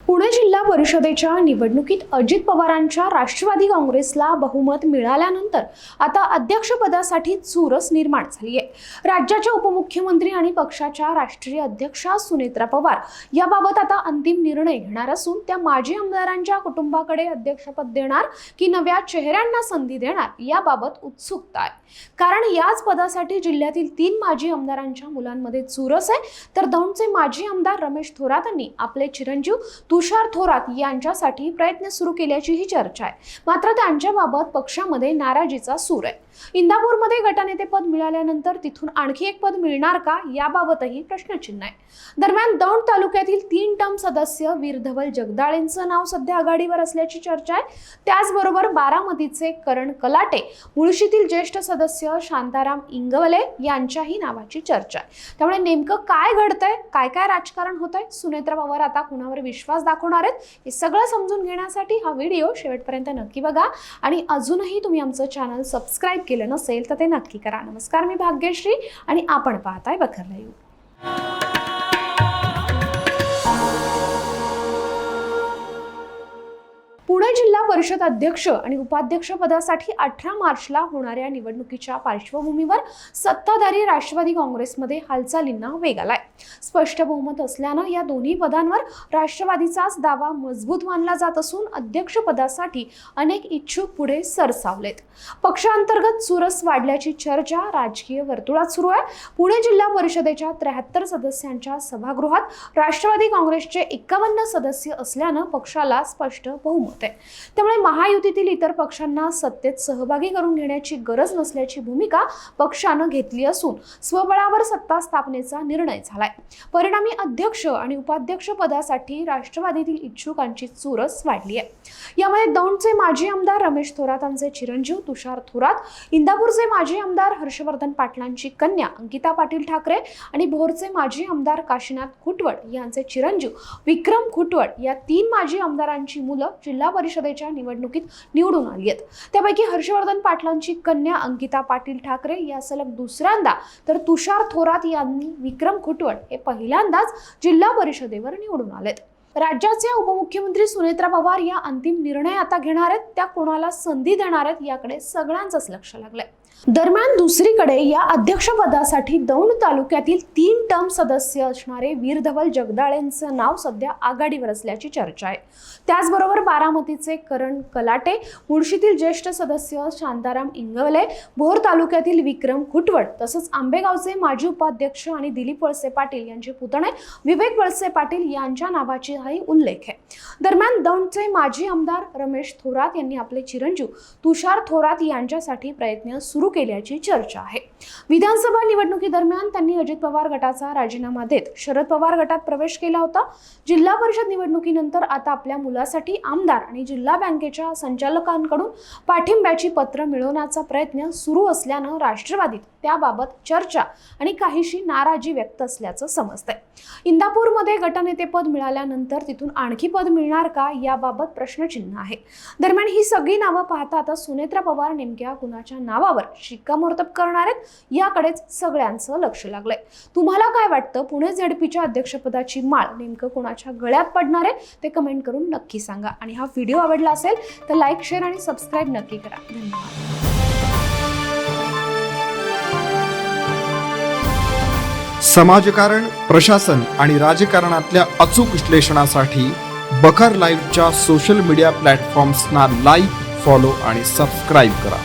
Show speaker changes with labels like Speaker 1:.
Speaker 1: पुणे जिल्हा परिषदेच्या निवडणुकीत अजित पवारांच्या राष्ट्रवादी काँग्रेसला बहुमत मिळाल्यानंतर आता अध्यक्षपदासाठी चुरस निर्माण झाली आहे। राज्याच्या उपमुख्यमंत्री आणि पक्षाच्या राष्ट्रीय अध्यक्षा सुनेत्रा पवार याबाबत आता अंतिम निर्णय घेणार असून त्या माजी आमदारांच्या कुटुंबाकडे अध्यक्षपद देणार की नव्या चेहऱ्यांना संधी देणार याबाबत उत्सुकता आहे। कारण याच पदासाठी जिल्ह्यातील 3 माजी आमदारांच्या मुलांमध्ये चुरस आहे, तर दौंडचे माजी आमदार रमेश थोरातांनी आपले चिरंजीव तुषार थोरात यांच्यासाठी प्रयत्न सुरू केल्याची ही चर्चा आहे। मात्र त्यांच्याबाबत पक्षामध्ये नाराजीचा सूर आहे। इंदापूरमध्ये गटनेतेपद मिळाल्यानंतर तिथून आणखी एक पद मिळणार का याबाबतही प्रश्नचिन्ह आहे। दरम्यान दौंड तालुक्यातील 3 टर्म सदस्य वीरधवल जगदाळेंचं नाव सध्या आघाडीवर असल्याची चर्चा आहे। त्याचबरोबर बारामतीचे करण कलाटे, मुळशीतील ज्येष्ठ सदस्य शांताराम इंगवले यांच्याही नावाची चर्चा आहे। त्यामुळे नेमकं काय घडतंय, काय काय राजकारण होतंय, सुनेत्रा पवार आता कुणावर विश्वास दाखवणार आहेत, हे सगळं समजून घेण्यासाठी हा व्हिडिओ शेवटपर्यंत नक्की बघा। आणि अजूनही तुम्ही आमचं चॅनल सबस्क्राइब केलं नसेल तर ते नक्की करा। नमस्कार, मी भाग्यश्री आणि आपण पाहताय बखर लाईव्ह। पुणे जिल्हा परिषद अध्यक्ष आणि उपाध्यक्ष पदासाठी 18 मार्चला होणाऱ्या निवडणुकीच्या पार्श्वभूमीवर सत्ताधारी राष्ट्रवादी काँग्रेसमध्ये हालचालींना वेग आलाय। स्पष्ट बहुमत असल्यानं या दोन्ही पदांवर राष्ट्रवादीचाच दावा मजबूत मानला जात असून अध्यक्ष पदासाठी अनेक इच्छुक पुढे सरसावलेत। पक्षांतर्गत चुरस वाढल्याची चर्चा राजकीय वर्तुळात सुरू आहे। पुणे जिल्हा परिषदेच्या 73 सदस्यांच्या सभागृहात राष्ट्रवादी काँग्रेसचे 51 सदस्य असल्यानं पक्षाला स्पष्ट बहुमत आहे। त्यामुळे महायुतीतील इतर पक्षांना सत्तेत सहभागी करून घेण्याची गरज नसल्याची भूमिका पक्षानं घेतली असून स्वबळावर सत्ता स्थापनेचा निर्णय झालाय। परिणामी अध्यक्ष आणि उपाध्यक्ष पदासाठी राष्ट्रवादीतील इच्छुकांची चुरस वाढली आहे। यामध्ये दौंडचे माजी आमदार रमेश थोरातांचे चिरंजीव तुषार थोरात, इंदापूरचे माजी आमदार हर्षवर्धन पाटलांची कन्या अंकिता पाटील ठाकरे आणि भोरचे माजी आमदार काशीनाथ खुटवट यांचे चिरंजीव विक्रम खुटवट या 3 माजी आमदारांची मुलं जिल्हा परिषदेच्या निवडणुकीत निवडून आली आहेत। त्यापैकी हर्षवर्धन पाटलांची कन्या अंकिता पाटील ठाकरे या सलग दुसऱ्यांदा, तर तुषार थोरात यांनी विक्रम खुटवट हे पहिल्यांदाच जिल्हा परिषदेवर निवडून आलेत। राज्याच्या उपमुख्यमंत्री सुनेत्रा पवार या अंतिम निर्णय आता घेणार आहेत, त्या कोणाला संधी देणार आहेत याकडे सगळ्यांचंच लक्ष लागलंय। दरम्यान दुसरीकडे या अध्यक्षपदासाठी दौंड तालुक्यातील 3 टर्म सदस्य असणारे वीरधवल जगदाळेंचं नाव सध्या आघाडीवर असल्याची चर्चा आहे। त्याचबरोबर बारामतीचे करण कलाटे, मुळशीतील ज्येष्ठ सदस्य शांताराम इंगवले, भोर तालुक्यातील विक्रम खुटवट तसंच आंबेगावचे माजी उपाध्यक्ष आणि दिलीप वळसे पाटील यांचे पुतणे विवेक वळसे पाटील यांच्या नावाचाही उल्लेख आहे। दरम्यान दौंडचे माजी आमदार रमेश थोरात यांनी आपले चिरंजीव तुषार थोरात यांच्यासाठी प्रयत्न सुरू केल्याची चर्चा आहे। विधानसभा निवडणुकीदरम्यान त्यांनी अजित पवार गटाचा राजीनामा देत शरद पवार गटात प्रवेश केला होता। जिल्हा परिषद निवडणुकीनंतर आता आपल्या मुलासाठी आमदार आणि जिल्हा बँकेच्या संचालकांकडून पाठिंब्याची पत्र मिळवण्याचा प्रयत्न सुरू असल्यानं राष्ट्रवादीत त्याबाबत चर्चा आणि काहीशी नाराजी व्यक्त असल्याचं समजतंय। इंदापूरमध्ये गटनेतेपद मिळाल्यानंतर तिथून आणखी पद मिळणार का याबाबत प्रश्नचिन्ह आहे। दरम्यान ही सगळी नावं पाहता आता सुनेत्रा पवार नेमक्या कुणाच्या नावावर शिक्कामोर्तब करणार आहेत याकडेच सगळ्यांचं लक्ष लागलंय। तुम्हाला काय वाटतं, पुणे झेडपीच्या अध्यक्षपदाची माळ नेमकं कुणाच्या गळ्यात पडणार आहे ते कमेंट करून नक्की सांगा। आणि हा व्हिडिओ आवडला असेल तर लाईक, शेअर आणि सबस्क्राईब नक्की करा। धन्यवाद।
Speaker 2: समाजकारण, प्रशासन आणि राजकारणातल्या अचूक विश्लेषणासाठी बखर लाईव्हच्या सोशल मीडिया प्लॅटफॉर्म्सना लाईक, फॉलो आणि सबस्क्राईब करा।